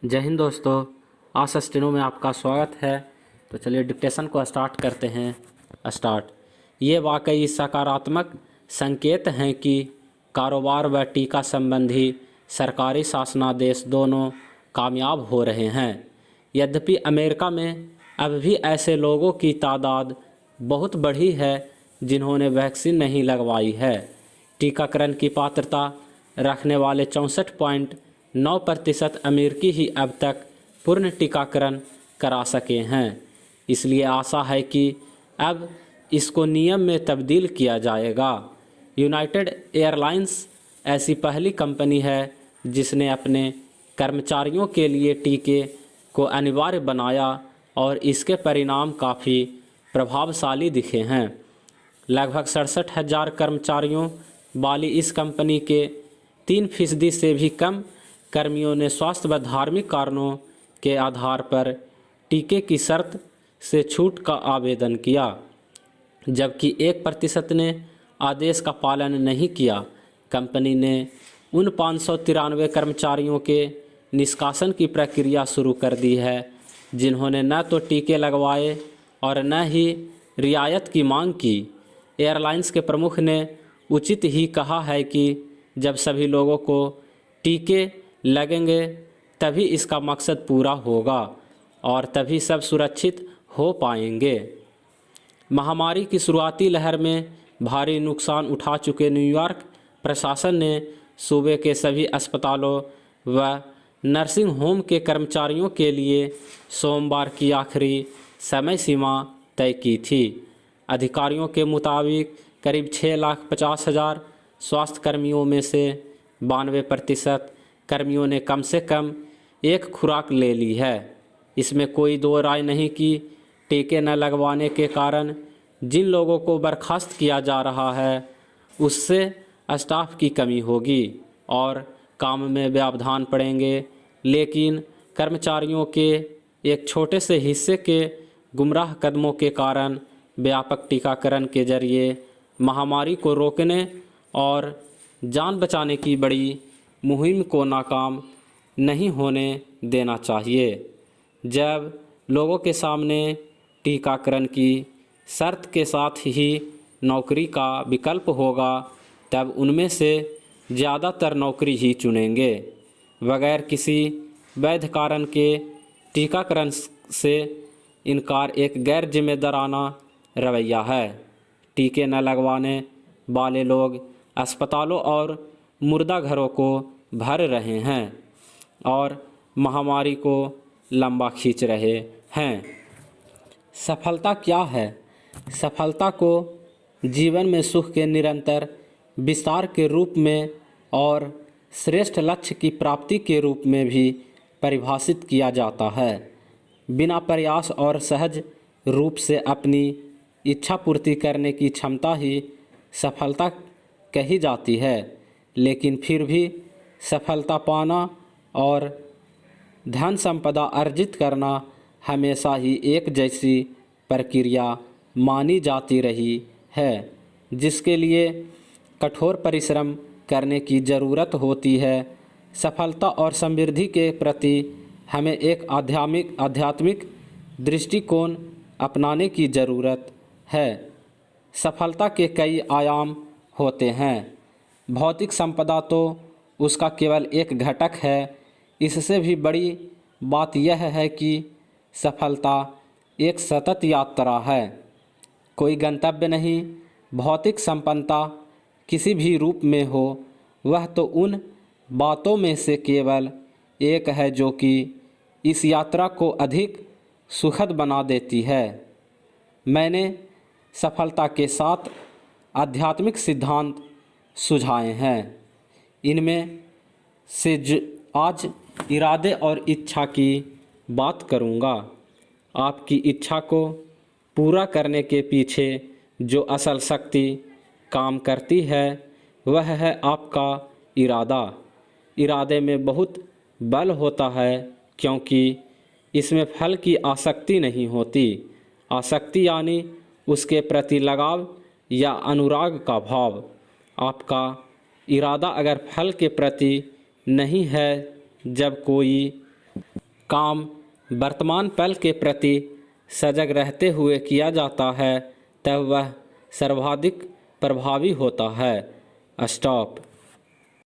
जय हिंद दोस्तों, आज स्टेनो में आपका स्वागत है। तो चलिए डिक्टेशन को स्टार्ट करते हैं। स्टार्ट। ये वाकई सकारात्मक संकेत हैं कि कारोबार व टीका संबंधी सरकारी शासनादेश दोनों कामयाब हो रहे हैं। यद्यपि अमेरिका में अब भी ऐसे लोगों की तादाद बहुत बढ़ी है जिन्होंने वैक्सीन नहीं लगवाई है। टीकाकरण की पात्रता रखने वाले 64.9% अमेरिकी ही अब तक पूर्ण टीकाकरण करा सके हैं। इसलिए आशा है कि अब इसको नियम में तब्दील किया जाएगा। यूनाइटेड एयरलाइंस ऐसी पहली कंपनी है जिसने अपने कर्मचारियों के लिए टीके को अनिवार्य बनाया और इसके परिणाम काफ़ी प्रभावशाली दिखे हैं। लगभग 67,000 कर्मचारियों वाली इस कंपनी के 3% से भी कम कर्मियों ने स्वास्थ्य व धार्मिक कारणों के आधार पर टीके की शर्त से छूट का आवेदन किया, जबकि 1% ने आदेश का पालन नहीं किया। कंपनी ने उन 593 कर्मचारियों के निष्कासन की प्रक्रिया शुरू कर दी है जिन्होंने न तो टीके लगवाए और न ही रियायत की मांग की। एयरलाइंस के प्रमुख ने उचित ही कहा है कि जब सभी लोगों को टीके लगेंगे तभी इसका मकसद पूरा होगा और तभी सब सुरक्षित हो पाएंगे। महामारी की शुरुआती लहर में भारी नुकसान उठा चुके न्यूयॉर्क प्रशासन ने सूबे के सभी अस्पतालों व नर्सिंग होम के कर्मचारियों के लिए सोमवार की आखिरी समय सीमा तय की थी। अधिकारियों के मुताबिक करीब 6,50,000 स्वास्थ्य कर्मियों में से 92% कर्मियों ने कम से कम एक खुराक ले ली है। इसमें कोई दो राय नहीं कि टीके न लगवाने के कारण जिन लोगों को बर्खास्त किया जा रहा है उससे स्टाफ की कमी होगी और काम में व्यवधान पड़ेंगे, लेकिन कर्मचारियों के एक छोटे से हिस्से के गुमराह कदमों के कारण व्यापक टीकाकरण के जरिए महामारी को रोकने और जान बचाने की बड़ी मुहिम को नाकाम नहीं होने देना चाहिए। जब लोगों के सामने टीकाकरण की शर्त के साथ ही नौकरी का विकल्प होगा तब उनमें से ज़्यादातर नौकरी ही चुनेंगे। बगैर किसी वैध कारण के टीकाकरण से इनकार एक गैर जिम्मेदाराना रवैया है। टीके न लगवाने वाले लोग अस्पतालों और मुर्दाघरों को भर रहे हैं और महामारी को लंबा खींच रहे हैं। सफलता क्या है? सफलता को जीवन में सुख के निरंतर विस्तार के रूप में और श्रेष्ठ लक्ष्य की प्राप्ति के रूप में भी परिभाषित किया जाता है। बिना प्रयास और सहज रूप से अपनी इच्छा पूर्ति करने की क्षमता ही सफलता कही जाती है, लेकिन फिर भी सफलता पाना और धन संपदा अर्जित करना हमेशा ही एक जैसी प्रक्रिया मानी जाती रही है, जिसके लिए कठोर परिश्रम करने की ज़रूरत होती है। सफलता और समृद्धि के प्रति हमें एक आध्यात्मिक दृष्टिकोण अपनाने की ज़रूरत है। सफलता के कई आयाम होते हैं। भौतिक संपदा तो उसका केवल एक घटक है। इससे भी बड़ी बात यह है कि सफलता एक सतत यात्रा है, कोई गंतव्य नहीं। भौतिक संपन्नता किसी भी रूप में हो, वह तो उन बातों में से केवल एक है जो कि इस यात्रा को अधिक सुखद बना देती है। मैंने सफलता के 7 आध्यात्मिक सिद्धांत सुझाए हैं। इनमें से आज इरादे और इच्छा की बात करूंगा। आपकी इच्छा को पूरा करने के पीछे जो असल शक्ति काम करती है वह है आपका इरादा। इरादे में बहुत बल होता है क्योंकि इसमें फल की आसक्ति नहीं होती। आसक्ति यानी उसके प्रति लगाव या अनुराग का भाव। आपका इरादा अगर फल के प्रति नहीं है, जब कोई काम वर्तमान पल के प्रति सजग रहते हुए किया जाता है तब वह सर्वाधिक प्रभावी होता है। स्टॉप।